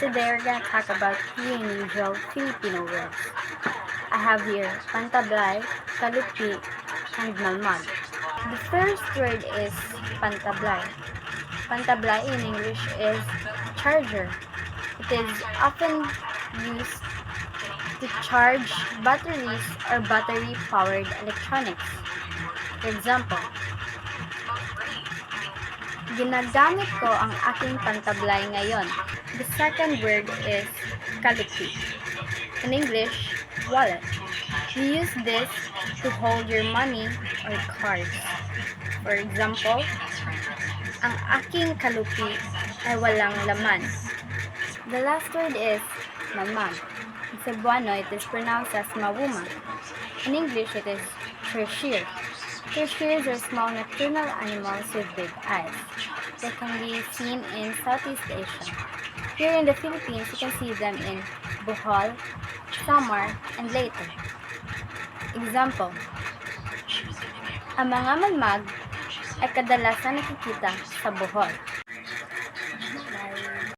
today we're gonna talk about three unusual Filipino words. I have here pantablay, kalupi, and malmag. The first word is pantablay. Pantablay in English is charger. It is often used to charge batteries or battery-powered electronics. For example, ginagamit ko ang aking pantablay ngayon. The second word is kalupi. In English, wallet. We use this to hold your money or cards. For example, ang aking kalupi ay walang laman. The last word is mamag. In Cebuano, it is pronounced as mawuma. In English, it is tertiary. Tertiaries are small nocturnal animals with big eyes. They can be seen in Southeast Asia. Here in the Philippines, you can see them in Bohol, Samar, and Leyte. Example, ang mga malmag ay kadalasan nakikita sa Bohol.